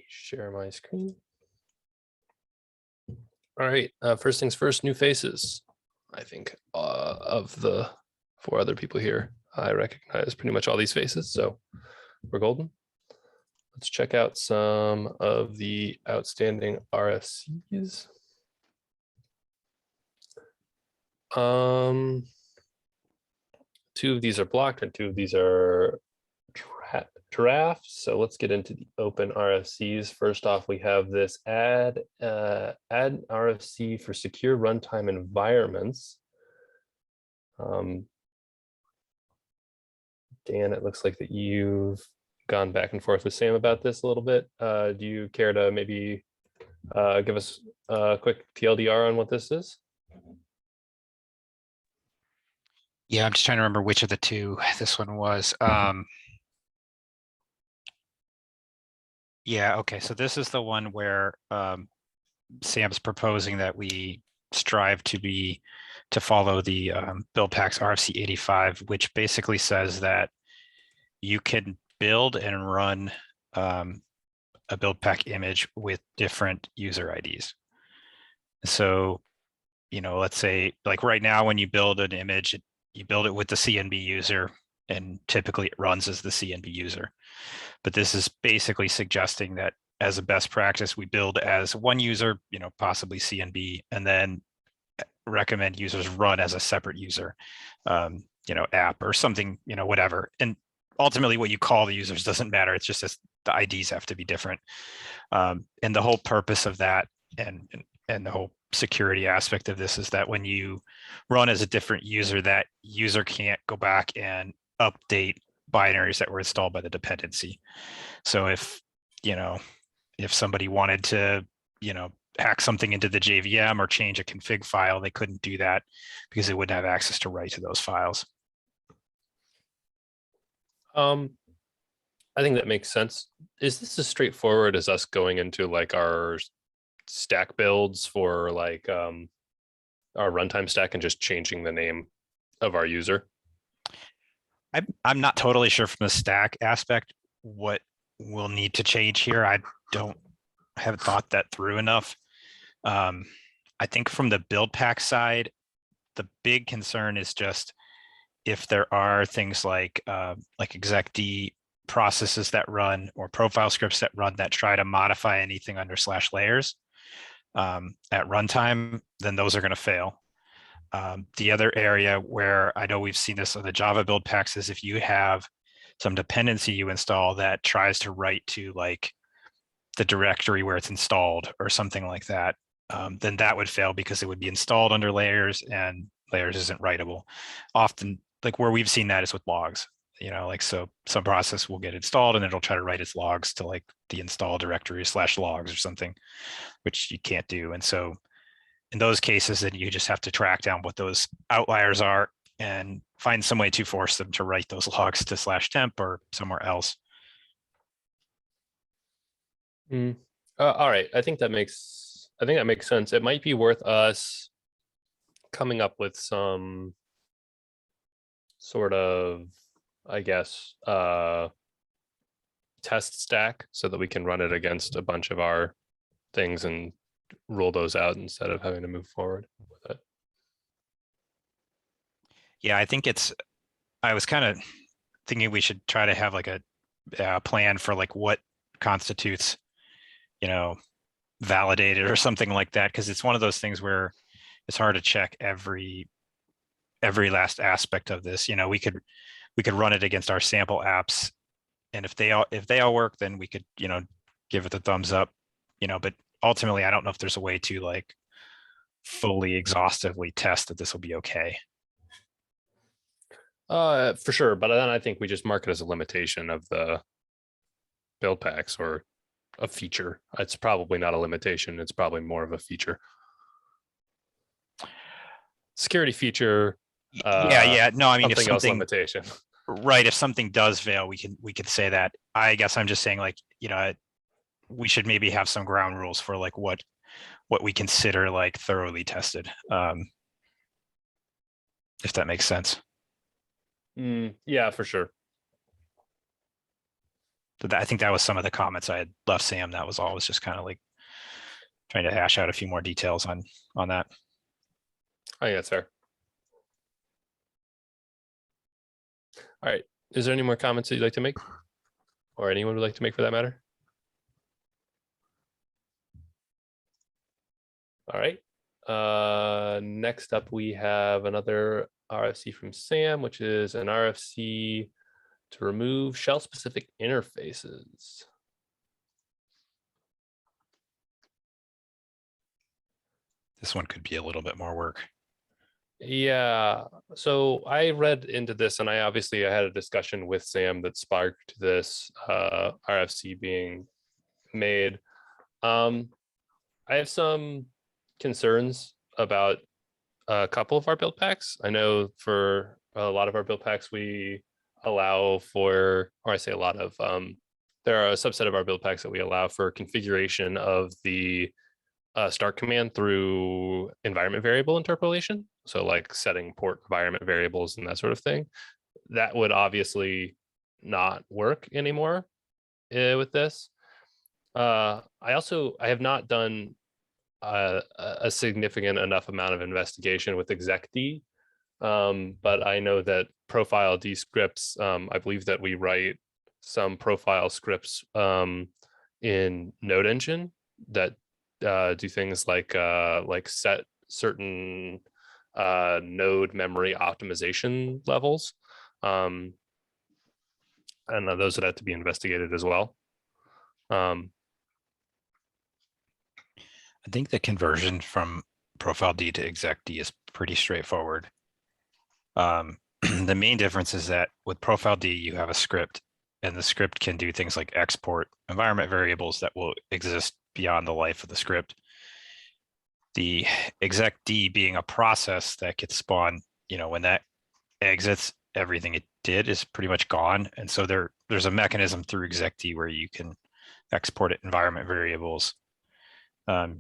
share my screen. All right, first things first, new faces. I think of the 4 other people here, I recognize pretty much all these faces, so we're golden. Let's check out some of the outstanding RFCs. 2 of these are blocked and 2 of these are drafts. So let's get into the open RFCs. First off, we have this add RFC for secure runtime environments. Dan, it looks like that you've gone back and forth with Sam about this a little bit. Do you care to maybe give us a quick TLDR on what this is? Yeah, I'm just trying to remember which of the 2 this one was. Yeah, okay, so this is the one where Sam's proposing that we strive to follow the Buildpacks RFC 85, which basically says that you can build and run a Buildpack image with different user IDs. So, let's say like right now when you build an image, you build it with the CNB user, and typically it runs as the CNB user. But this is basically suggesting that as a best practice, we build as one user, possibly CNB, and then recommend users run as a separate user, app or something, whatever. And ultimately what you call the users doesn't matter. It's just the IDs have to be different. And the whole purpose of that and the whole security aspect of this is that when you run as a different user, that user can't go back and update binaries that were installed by the dependency. So if somebody wanted to, hack something into the JVM or change a config file, they couldn't do that because they wouldn't have access to write to those files. I think that makes sense. Is this as straightforward as us going into like our stack builds for like our runtime stack and just changing the name of our user? I'm not totally sure from the stack aspect what we'll need to change here. I haven't thought that through enough. I think from the Buildpack side, the big concern is just if there are things like execd processes that run or profile scripts that run that try to modify anything under /layers at runtime, then those are going to fail. The other area where I know we've seen this on the Java Buildpacks is if you have some dependency you install that tries to write to like the directory where it's installed or something like that, then that would fail because it would be installed under layers and layers isn't writable. Often, like where we've seen that is with logs, so some process will get installed and it'll try to write its logs to like the install directory /logs or something, which you can't do. And so in those cases, then you just have to track down what those outliers are and find some way to force them to write those logs to /temp or somewhere else. All right, I think that makes sense. It might be worth us coming up with some sort of, I guess, test stack so that we can run it against a bunch of our things and rule those out instead of having to move forward with it. Yeah, I was kind of thinking we should try to have like a plan for like what constitutes, validated or something like that, because it's one of those things where it's hard to check every last aspect of this. We could run it against our sample apps, and if they all work, then we could give it the thumbs up, but ultimately I don't know if there's a way to like fully exhaustively test that this will be okay. For sure, but then I think we just mark it as a limitation of the build packs or a feature. It's probably not a limitation, it's probably more of a feature. Security feature. Yeah. No, I mean, if something limitation. Right. If something does fail, we could say that. I guess I'm just saying, like, we should maybe have some ground rules for like what we consider like thoroughly tested. If that makes sense. Yeah, for sure. I think that was some of the comments I had left Sam. That was all. It was just kind of like trying to hash out a few more details on that. I think that's fair. All right. Is there any more comments that you'd like to make? Or anyone would like to make for that matter? All right. Next up, we have another RFC from Sam, which is an RFC to remove shell-specific interfaces. This one could be a little bit more work. Yeah, so I read into this, and I had a discussion with Sam that sparked this RFC being made. I have some concerns about a couple of our build packs. I know for a lot of our build packs, we allow for, or I say a lot of, there are a subset of our build packs that we allow for configuration of the start command through environment variable interpolation. So like setting port environment variables and that sort of thing. That would obviously not work anymore with this. I have not done a significant enough amount of investigation with execd, but I know that profile D scripts, I believe that we write some profile scripts in Node Engine that do things like set certain node memory optimization levels. And those would have to be investigated as well. I think the conversion from profile D to exec D is pretty straightforward. The main difference is that with profile D, you have a script, and the script can do things like export environment variables that will exist beyond the life of the script. The exec D being a process that gets spawned, when that exits, everything it did is pretty much gone. And so there's a mechanism through exec D where you can export it environment variables.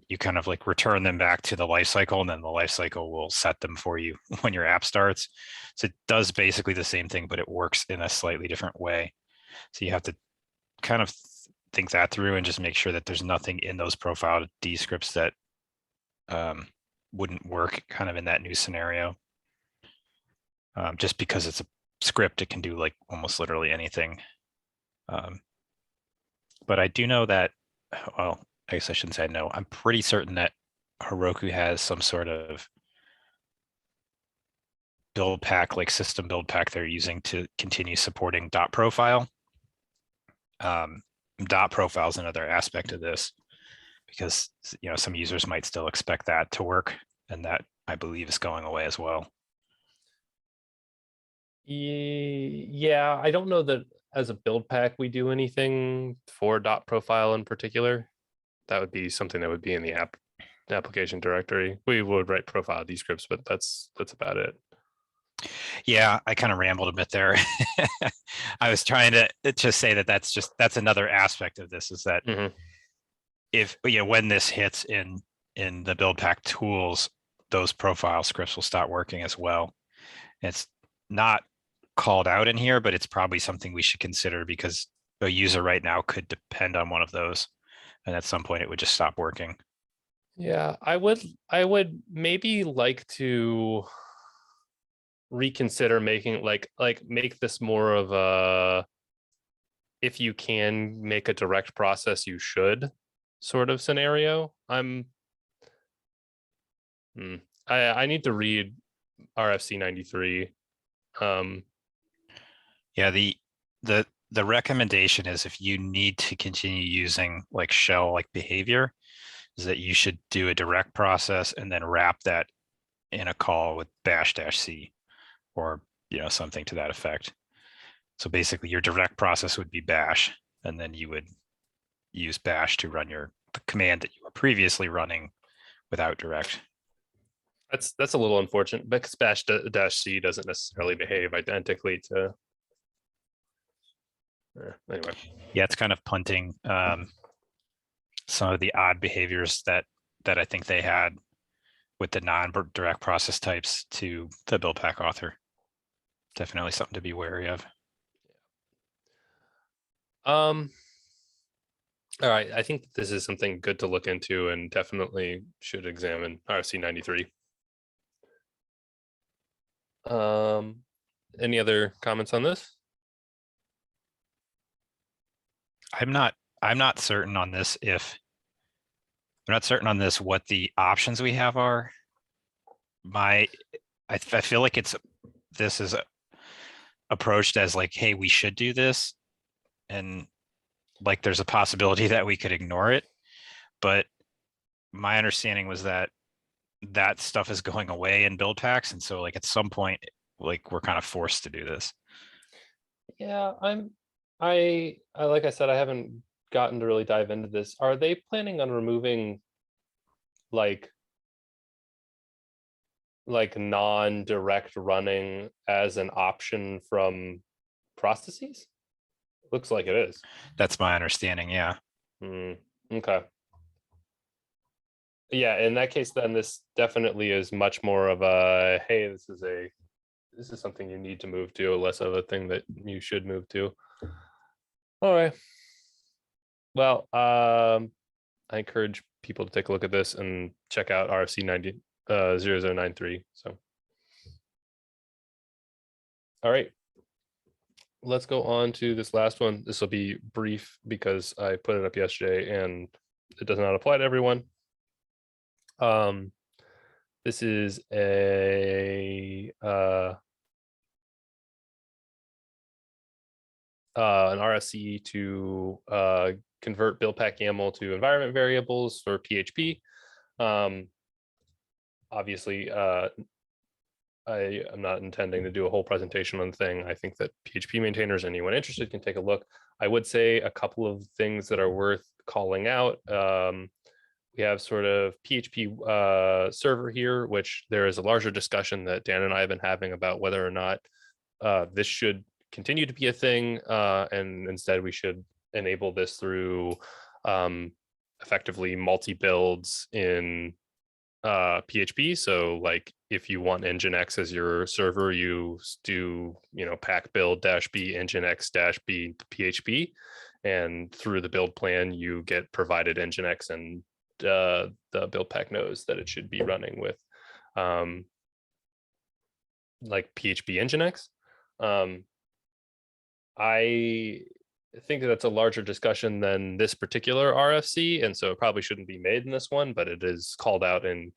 You kind of like return them back to the lifecycle, and then the lifecycle will set them for you when your app starts. So it does basically the same thing, but it works in a slightly different way. So you have to kind of think that through and just make sure that there's nothing in those profile D scripts that wouldn't work kind of in that new scenario. Just because it's a script, it can do like almost literally anything. But I do know that, well, I guess I shouldn't say no. I'm pretty certain that Heroku has some sort of build pack, like system build pack they're using to continue supporting dot profile. Dot profile is another aspect of this because some users might still expect that to work, and that I believe is going away as well. Yeah, I don't know that as a build pack we do anything for dot profile in particular. That would be something that would be in the application directory. We would write profile D scripts, but that's about it. Yeah, I kind of rambled a bit there. I was trying to just say that that's another aspect of this, is that if when this hits in the build pack tools, those profile scripts will start working as well. It's not called out in here, but it's probably something we should consider because a user right now could depend on one of those, and at some point it would just stop working. Yeah, I would maybe like to reconsider making make this more of a, if you can make a direct process, you should sort of scenario. I need to read RFC 93. Yeah, the recommendation is if you need to continue using like shell like behavior, is that you should do a direct process and then wrap that in a call with bash-c or something to that effect. So basically your direct process would be bash, and then you would use bash to run the command that you were previously running without direct. That's a little unfortunate because bash-c doesn't necessarily behave identically to anyway. Yeah, it's kind of punting some of the odd behaviors that I think they had with the non-direct process types to the build pack author. Definitely something to be wary of. All right, I think this is something good to look into and definitely should examine RFC 93. Any other comments on this? I'm not certain on this I'm not certain on this what the options we have are. I feel like this is approached as like, hey, we should do this, and like there's a possibility that we could ignore it. But my understanding was that that stuff is going away in build packs, and so like at some point, like we're kind of forced to do this. Yeah, I like I said, I haven't gotten to really dive into this. Are they planning on removing like non-direct running as an option from processes? Looks like it is. That's my understanding. Yeah. Okay. Yeah, in that case, then this definitely is much more of a, hey, this is something you need to move to, less of a thing that you should move to. All right. Well, I encourage people to take a look at this and check out RFC 0093. So, all right, let's go on to this last one. This will be brief because I put it up yesterday and it does not apply to everyone. This is an RFC to convert buildpack YAML to environment variables for PHP. Obviously, I am not intending to do a whole presentation on the thing. I think that PHP maintainers, anyone interested, can take a look. I would say a couple of things that are worth calling out. We have sort of PHP server here, which there is a larger discussion that Dan and I have been having about whether or not this should continue to be a thing, and instead we should enable this through effectively multi-builds in PHP. So like if you want Nginx as your server, you do, pack build -b Nginx -b PHP, and through the build plan you get provided Nginx, and the build pack knows that it should be running with like PHP Nginx. I think that's a larger discussion than this particular RFC, and so it probably shouldn't be made in this one, but it is called out in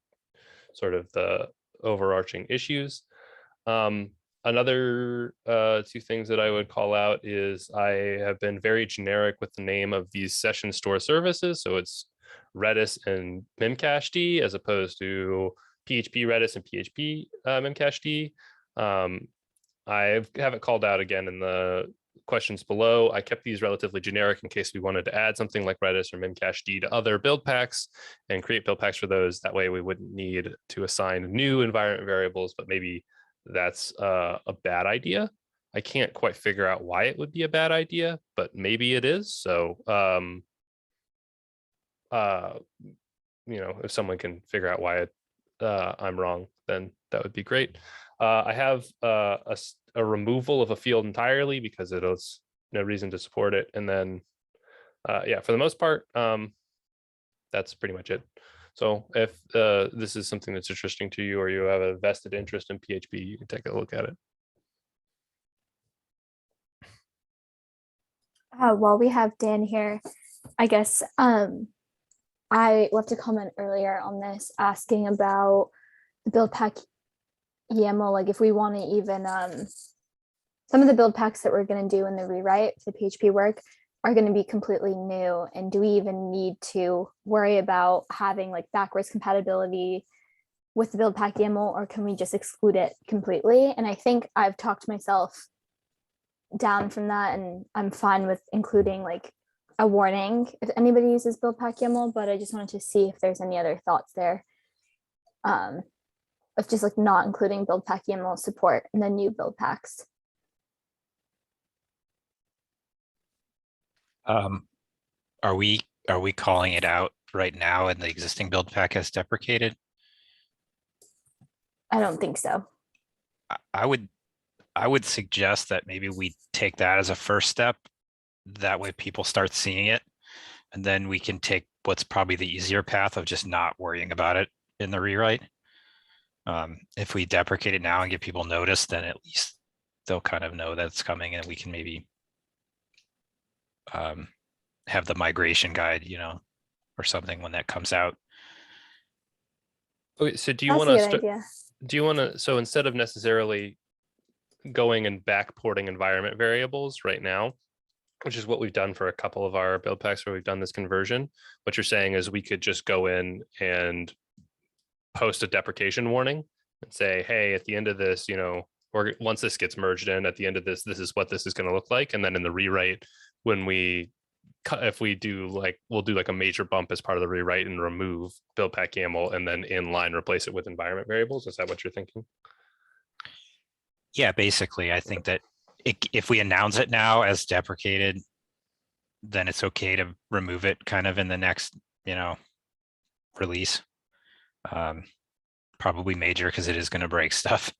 sort of the overarching issues. Another two things that I would call out is I have been very generic with the name of these session store services. So it's Redis and Memcached as opposed to PHP Redis and PHP Memcached. I have it called out again in the questions below. I kept these relatively generic in case we wanted to add something like Redis or Memcached to other build packs and create build packs for those. That way we wouldn't need to assign new environment variables, but maybe that's a bad idea. I can't quite figure out why it would be a bad idea, but maybe it is. So, if someone can figure out why I'm wrong, then that would be great. I have a removal of a field entirely because there's no reason to support it. And then, for the most part, that's pretty much it. So if this is something that's interesting to you or you have a vested interest in PHP, you can take a look at it. While we have Dan here, I guess I left a comment earlier on this asking about the build pack YAML, like if we want to even some of the build packs that we're going to do in the rewrite for the PHP work are going to be completely new, and do we even need to worry about having like backwards compatibility with the build pack YAML, or can we just exclude it completely? And I think I've talked myself down from that, and I'm fine with including like a warning if anybody uses build pack YAML, but I just wanted to see if there's any other thoughts there of just like not including build pack YAML support in the new build packs. Are we calling it out right now and the existing build pack has deprecated? I don't think so. I would suggest that maybe we take that as a first step. That way people start seeing it. And then we can take what's probably the easier path of just not worrying about it in the rewrite. If we deprecate it now and give people notice, then at least they'll kind of know that it's coming, and we can maybe have the migration guide, or something when that comes out. Okay, so do you That's want a to good idea. do you want to, so instead of necessarily going and backporting environment variables right now, which is what we've done for a couple of our build packs where we've done this conversion, what you're saying is we could just go in and post a deprecation warning and say, hey, at the end of this, or once this gets merged in, at the end of this is what this is going to look like. And then in the rewrite, when we if we do we'll do like a major bump as part of the rewrite and remove build pack YAML and then inline replace it with environment variables. Is that what you're thinking? Yeah, basically, I think that if we announce it now as deprecated, then it's okay to remove it kind of in the next, release. Probably major because it is going to break stuff.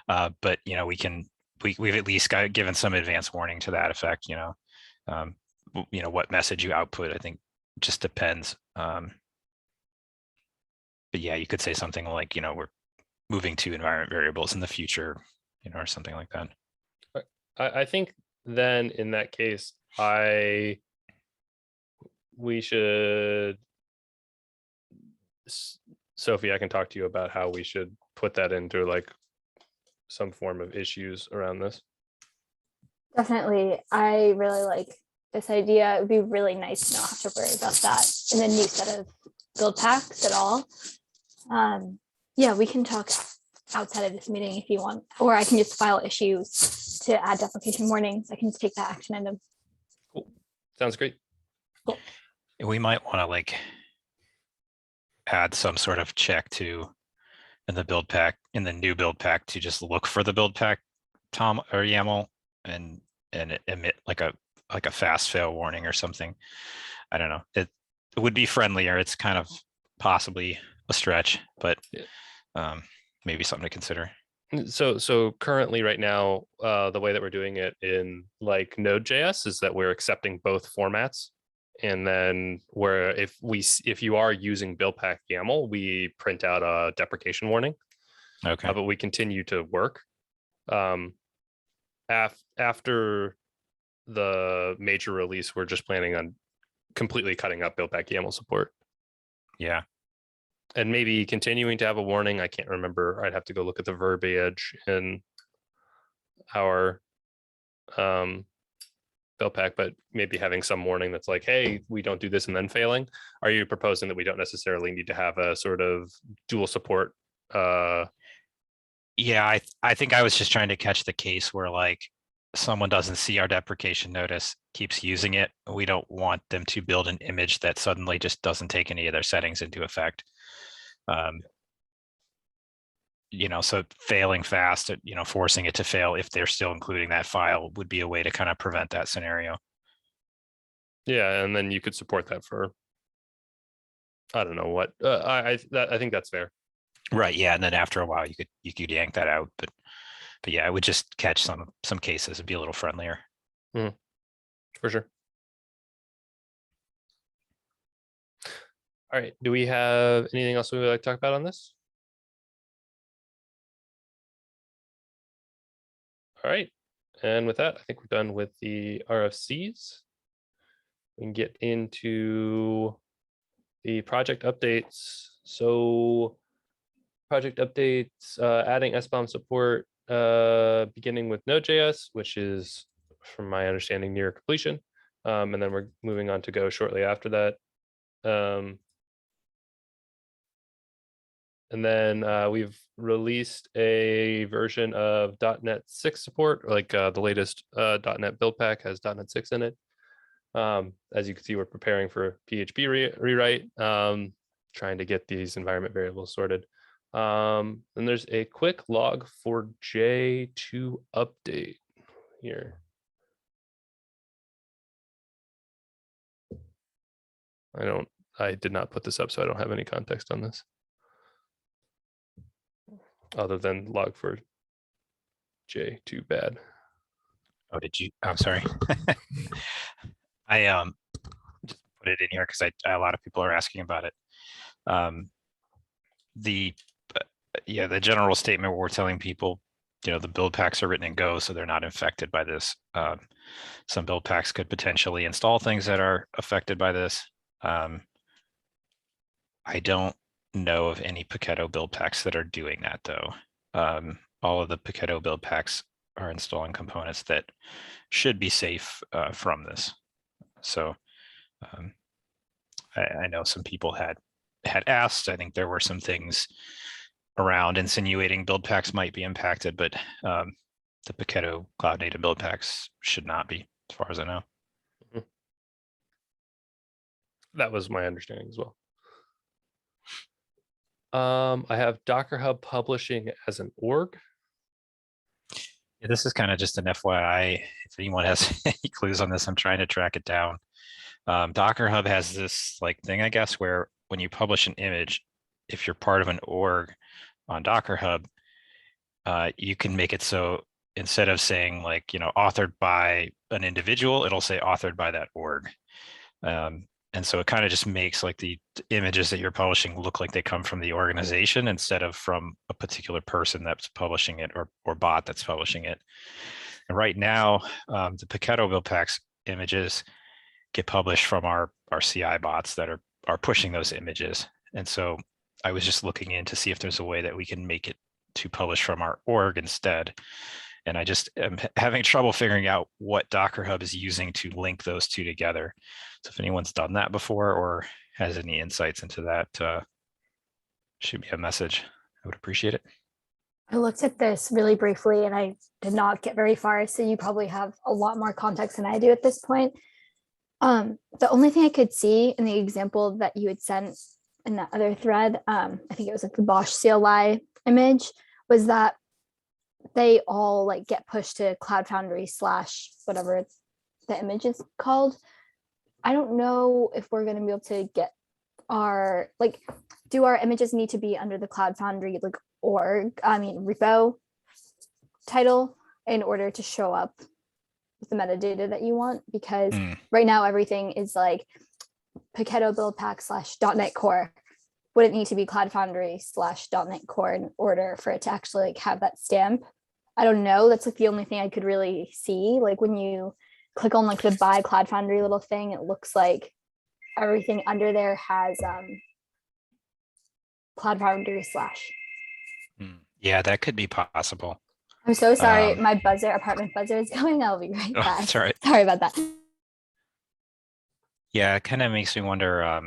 But we've at least given some advance warning to that effect. What message you output, I think just depends. But yeah, you could say something like, we're moving to environment variables in the future, or something like that. I think then in that case, we should, Sophie, I can talk to you about how we should put that into like some form of issues around this. Definitely. I really like this idea. It would be really nice to not have to worry about that in a new set of build packs at all. Yeah, we can talk outside of this meeting if you want, or I can just file issues to add deprecation warnings. I can just take that action item. Cool. Sounds great. Cool. We might want to add some sort of check to in the new build pack to just look for the build pack Tom or YAML and emit like a fast fail warning or something. I don't know. It would be friendlier. It's kind of possibly a stretch, but maybe something to consider. So currently right now, the way that we're doing it in like Node.js is that we're accepting both formats. And then if you are using Buildpack YAML, we print out a deprecation warning. Okay. But we continue to work. After the major release, we're just planning on completely cutting up Buildpack YAML support. Yeah. And maybe continuing to have a warning. I can't remember. I'd have to go look at the verbiage in our build pack, but maybe having some warning that's like, hey, we don't do this and then failing. Are you proposing that we don't necessarily need to have a sort of dual support? Yeah, I think I was just trying to catch the case where someone doesn't see our deprecation notice, keeps using it. We don't want them to build an image that suddenly just doesn't take any of their settings into effect. So failing fast, forcing it to fail if they're still including that file would be a way to kind of prevent that scenario. Yeah, and then you could support that for, I don't know what. I think that's fair. Right. Yeah, and then after a while, you could yank that out, but yeah, it would just catch some cases and be a little friendlier. For sure. All right. Do we have anything else we would like to talk about on this? All right. And with that, I think we're done with the RFCs. We can get into the project updates. So project updates, adding SBOM support, beginning with Node.js, which is, from my understanding, near completion. And then we're moving on to Go shortly after that. And then we've released a version of .NET 6 support, like the latest .NET build pack has .NET 6 in it. As you can see, we're preparing for PHP rewrite, trying to get these environment variables sorted. And there's a quick log for J2 update here. I did not put this up, so I don't have any context on this, other than log for J2 bad. Oh, did you? I'm sorry. I just put it in here because a lot of people are asking about it. The the general statement where we're telling people, the build packs are written in Go, so they're not infected by this. Some build packs could potentially install things that are affected by this. I don't know of any Paketo build packs that are doing that though. All of the Paketo build packs are installing components that should be safe from this. So I know some people had asked. I think there were some things around insinuating build packs might be impacted, but the Paketo cloud native build packs should not be, as far as I know. That was my understanding as well. I have Docker Hub publishing as an org. Yeah, this is kind of just an FYI. If anyone has any clues on this, I'm trying to track it down. Docker Hub has this thing, I guess, where when you publish an image, if you're part of an org on Docker Hub, you can make it so instead of saying authored by an individual, it'll say authored by that org. And so it kind of just makes the images that you're publishing look like they come from the organization instead of from a particular person that's publishing it or bot that's publishing it. And right now, the Paketo build packs images get published from our CI bots that are pushing those images. And so I was just looking in to see if there's a way that we can make it to publish from our org instead. And I just am having trouble figuring out what Docker Hub is using to link those two together. So if anyone's done that before or has any insights into that, shoot me a message. I would appreciate it. I looked at this really briefly and I did not get very far. So you probably have a lot more context than I do at this point. The only thing I could see in the example that you had sent in that other thread, I think it was the Bosch CLI image, was that they all get pushed to Cloud Foundry / whatever the image is called. I don't know if we're going to be able to get our do our images need to be under the Cloud Foundry repo title in order to show up with the metadata that you want? Because right now everything is Paketo Buildpacks / .NET Core. Would it need to be Cloud Foundry / .NET Core in order for it to actually have that stamp? I don't know. That's the only thing I could really see. When you click on the buy Cloud Foundry little thing, it looks like everything under there has Cloud Foundry / Yeah, that could be possible. I'm so sorry. My apartment buzzer is going. I'll be right back. That's all right. Sorry about that. Yeah, it kind of makes me wonder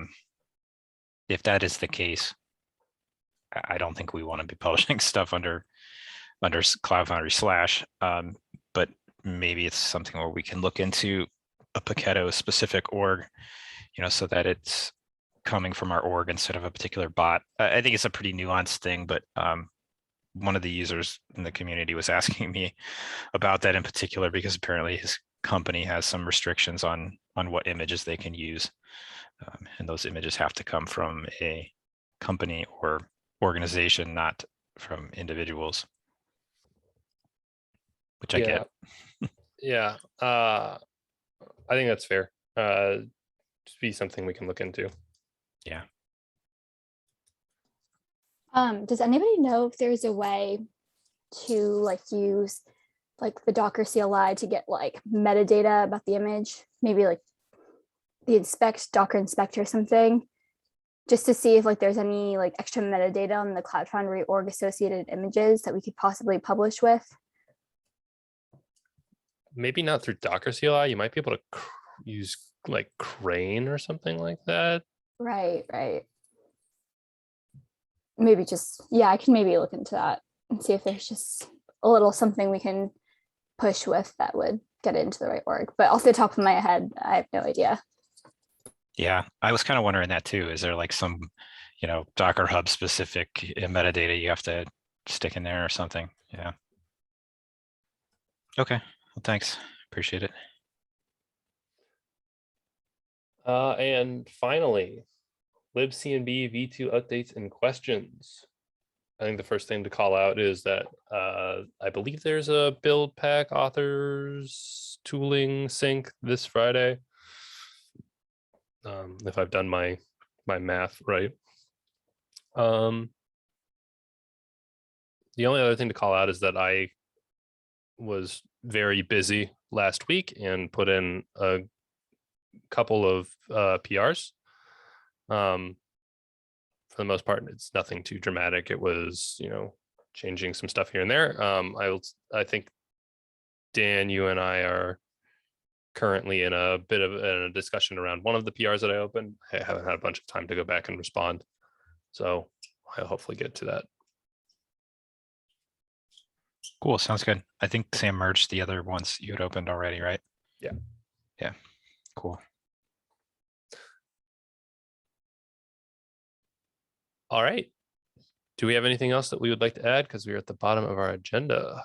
if that is the case. I don't think we want to be publishing stuff under Cloud Foundry /, but maybe it's something where we can look into a Paketo specific org, so that it's coming from our org instead of a particular bot. I think it's a pretty nuanced thing, but one of the users in the community was asking me about that in particular because apparently his company has some restrictions on what images they can use. And those images have to come from a company or organization, not from individuals. Which I get. Yeah. I think that's fair. Just be something we can look into. Yeah. Does anybody know if there's a way to use the Docker CLI to get metadata about the image? Maybe the Docker inspect or something, just to see if there's any extra metadata on the Cloud Foundry org associated images that we could possibly publish with. Maybe not through Docker CLI. You might be able to use Crane or something like that. Right. Maybe I can maybe look into that and see if there's just a little something we can push with that would get it into the right org. But off the top of my head, I have no idea. Yeah, I was kind of wondering that too. Is there some, Docker Hub specific metadata you have to stick in there or something? Yeah. Okay. Well, thanks. Appreciate it. And finally, libcnb v2 updates and questions. I think the first thing to call out is that I believe there's a build pack authors tooling sync this Friday. if I've done my math right. The only other thing to call out is that I was very busy last week and put in a couple of PRs. For the most part, it's nothing too dramatic. It was, changing some stuff here and there. I think Dan, you and I are currently in a bit of a discussion around one of the PRs that I opened. I haven't had a bunch of time to go back and respond, so I'll hopefully get to that. Cool, sounds good. I think Sam merged the other ones you had opened already, right? Yeah. Yeah, cool. All right. Do we have anything else that we would like to add? Because we're at the bottom of our agenda.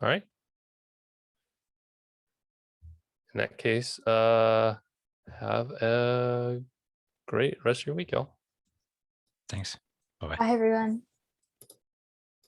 All right. In that case, have a great rest of your week, y'all. Thanks. Bye-bye. Bye, everyone.